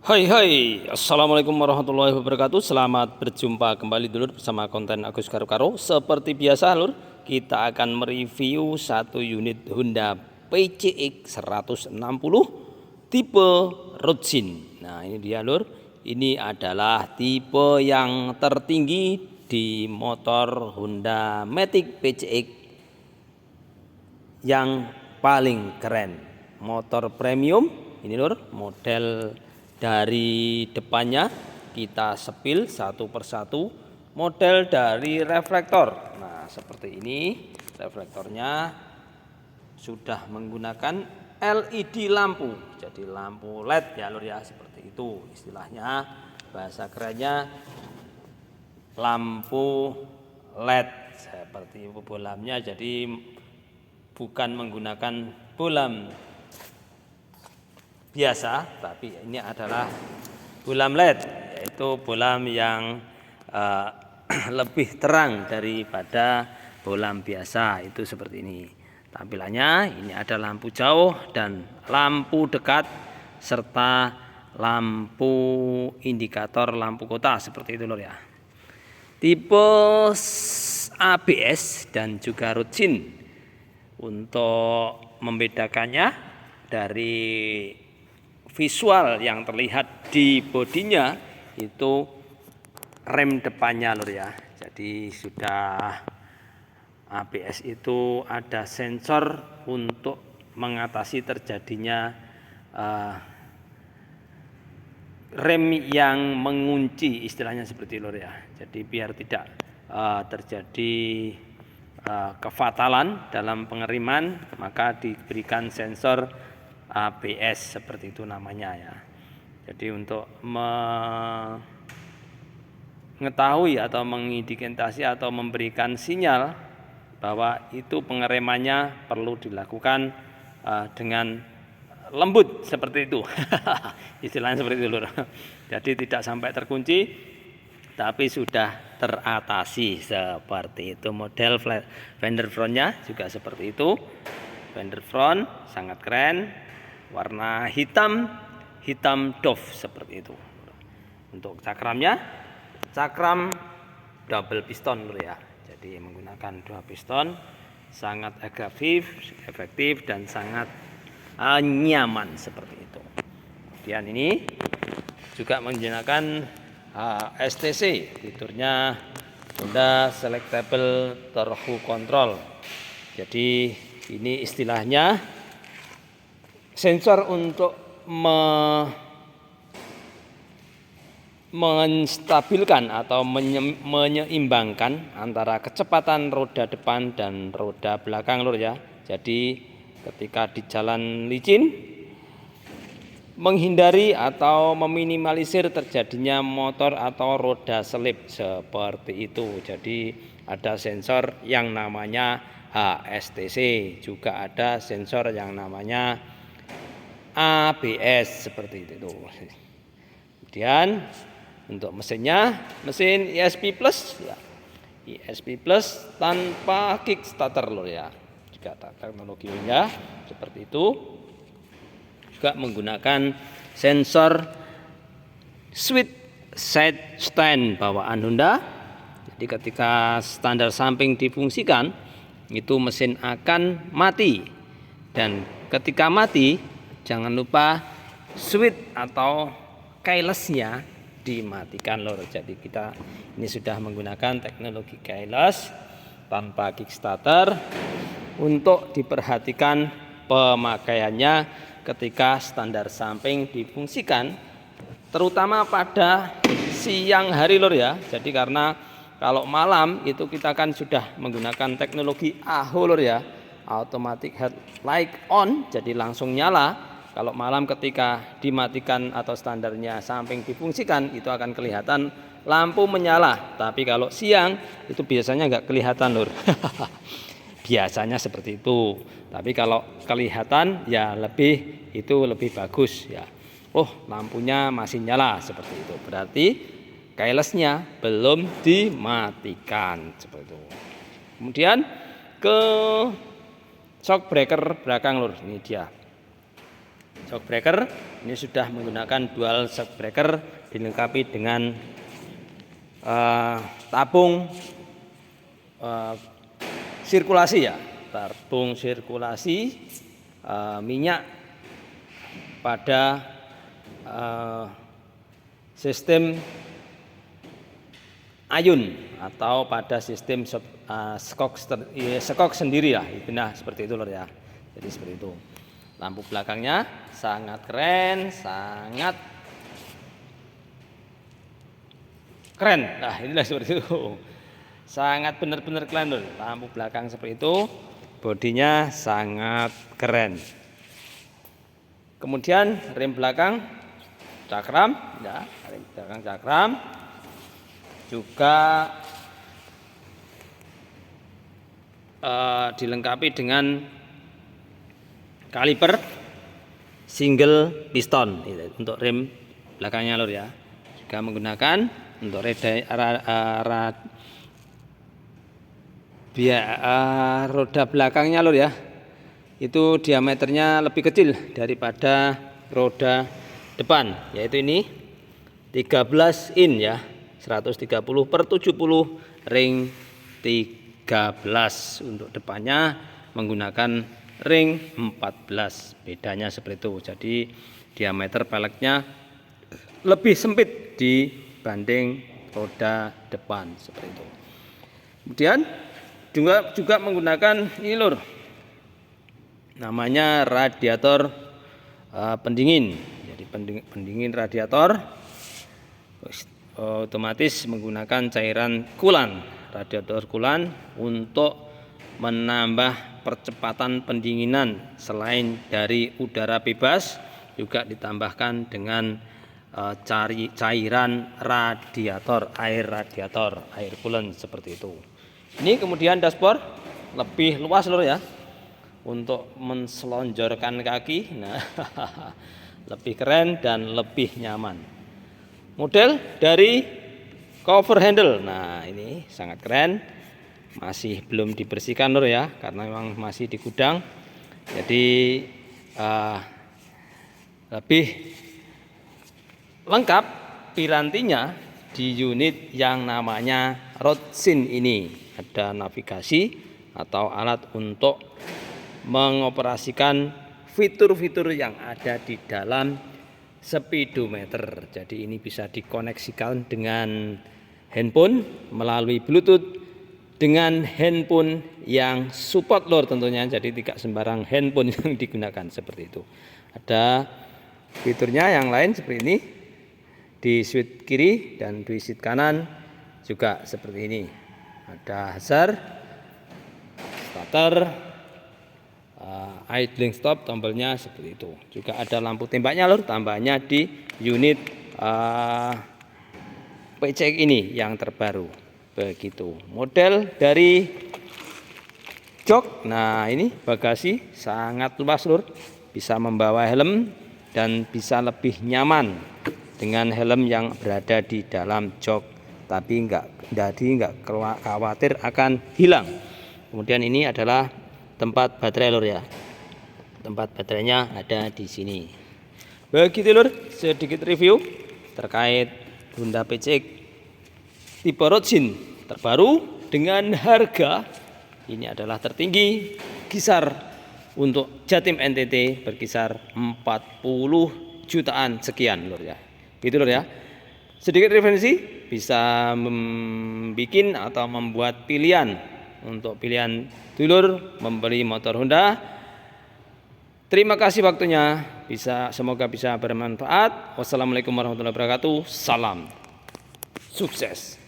Hai hai, Assalamualaikum warahmatullahi wabarakatuh. Selamat berjumpa kembali dulur bersama konten Agus Karo. Seperti biasa lur, kita akan mereview satu unit Honda PCX 160 tipe Roadster. Nah ini dia lur, ini adalah tipe yang tertinggi di motor Honda Matic PCX yang paling keren. Motor premium ini lur, model dari depannya kita sepil satu persatu, model dari reflektor. Nah seperti ini, reflektornya sudah menggunakan LED lampu, jadi lampu LED ya lur ya, seperti itu istilahnya, bahasa kerennya lampu LED seperti itu bolamnya, jadi bukan menggunakan bolam biasa, tapi ini adalah bolam LED, yaitu bolam yang lebih terang daripada bolam biasa, itu seperti ini tampilannya. Ini ada lampu jauh dan lampu dekat serta lampu indikator lampu kota, seperti itu lor ya. Tipe ABS dan juga Roadster. Untuk membedakannya dari visual yang terlihat di bodinya, itu rem depannya lur ya. Jadi sudah ABS itu ada sensor untuk mengatasi terjadinya rem yang mengunci, istilahnya seperti lur ya. Jadi biar tidak terjadi kefatalan dalam pengereman, maka diberikan sensor ABS seperti itu namanya ya. Jadi untuk mengetahui atau mengindikasi atau memberikan sinyal bahwa itu pengeremannya perlu dilakukan dengan lembut seperti itu. Istilahnya seperti itu lur. Jadi tidak sampai terkunci tapi sudah teratasi seperti itu. Model fender frontnya juga seperti itu. Fender front sangat keren, warna hitam doff seperti itu. Untuk cakramnya, cakram double piston lur ya. Jadi menggunakan dua piston, sangat efektif dan sangat nyaman seperti itu. Kemudian ini juga menggunakan STC, fiturnya Honda Selectable Torque Control. Jadi ini istilahnya sensor untuk menstabilkan atau menyeimbangkan antara kecepatan roda depan dan roda belakang lur ya. Jadi ketika di jalan licin, menghindari atau meminimalisir terjadinya motor atau roda selip seperti itu. Jadi ada sensor yang namanya HSTC, juga ada sensor yang namanya ABS seperti itu. Kemudian untuk mesinnya, mesin ESP Plus ya. ESP Plus tanpa kickstarter lur ya. Juga teknologinya seperti itu. Juga menggunakan sensor switch side stand bawaan Honda. Jadi ketika standar samping difungsikan, itu mesin akan mati, dan ketika mati jangan lupa switch atau keylessnya dimatikan lor. Jadi kita ini sudah menggunakan teknologi keyless tanpa kickstarter untuk diperhatikan pemakaiannya ketika standar samping difungsikan, terutama pada siang hari lor ya. Jadi karena kalau malam itu kita kan sudah menggunakan teknologi AHO lur ya, automatic headlight on, jadi langsung nyala. Kalau malam ketika dimatikan atau standarnya samping difungsikan, itu akan kelihatan lampu menyala. Tapi kalau siang itu biasanya nggak kelihatan lur. Biasanya seperti itu. Tapi kalau kelihatan ya lebih bagus ya. Oh lampunya masih nyala seperti itu. Berarti keylessnya belum dimatikan seperti itu. Kemudian ke shock breaker belakang lur, ini dia. shock breaker ini sudah menggunakan dual shock breaker, dilengkapi dengan tabung sirkulasi ya, tabung sirkulasi minyak pada sistem ayun atau pada sistem skok sendiri lah, nah seperti itu lor ya. Jadi seperti itu. Lampu belakangnya sangat keren, sangat keren. Nah inilah seperti itu, sangat benar-benar keren lor. Lampu belakang seperti itu, bodinya sangat keren. Kemudian rem belakang cakram, ya, rem belakang cakram juga dilengkapi dengan kaliper single piston untuk rem belakangnya lor ya. Juga menggunakan untuk roda belakangnya lor ya, itu diameternya lebih kecil daripada roda depan, yaitu ini 13 in ya, 130/70 ring 13. Untuk depannya menggunakan ring 14, bedanya seperti itu. Jadi diameter peleknya lebih sempit dibanding roda depan seperti itu. Kemudian juga menggunakan ini lur, namanya radiator pendingin. Jadi pendingin radiator otomatis menggunakan cairan kulan, radiator kulan untuk menambah percepatan pendinginan. Selain dari udara bebas, juga ditambahkan dengan cairan radiator, air coolant seperti itu. Ini kemudian dashboard lebih luas lur ya, untuk menselonjorkan kaki. Nah, lebih keren dan lebih nyaman. Model dari cover handle, nah ini sangat keren, masih belum dibersihkan lur ya, karena memang masih di gudang. Jadi lebih lengkap pirantinya di unit yang namanya Roadsin ini. Ada navigasi atau alat untuk mengoperasikan fitur-fitur yang ada di dalam speedometer. Jadi ini bisa dikoneksikan dengan handphone melalui Bluetooth, dengan handphone yang support lor tentunya. Jadi tidak sembarang handphone yang digunakan seperti itu. Ada fiturnya yang lain seperti ini, di switch kiri dan di switch kanan juga seperti ini. Ada hazard, starter, idling stop, tombolnya seperti itu. Juga ada lampu tembaknya lur, tambahnya di unit PCX ini yang terbaru. Begitu model dari jok. Nah ini bagasi sangat luas lur, bisa membawa helm dan bisa lebih nyaman dengan helm yang berada di dalam jok, tapi nggak khawatir akan hilang. Kemudian ini adalah tempat baterai lur ya, tempat baterainya ada di sini. Begitu lur, sedikit review terkait Honda PCX tipe Roadsin terbaru dengan harga ini adalah tertinggi, kisar untuk Jatim NTT berkisar 40 jutaan sekian lur ya. Gitu lur ya. Sedikit referensi, bisa membuat atau membuat pilihan untuk pilihan dulur membeli motor Honda. Terima kasih waktunya, semoga bisa bermanfaat. Wassalamualaikum warahmatullahi wabarakatuh. Salam sukses.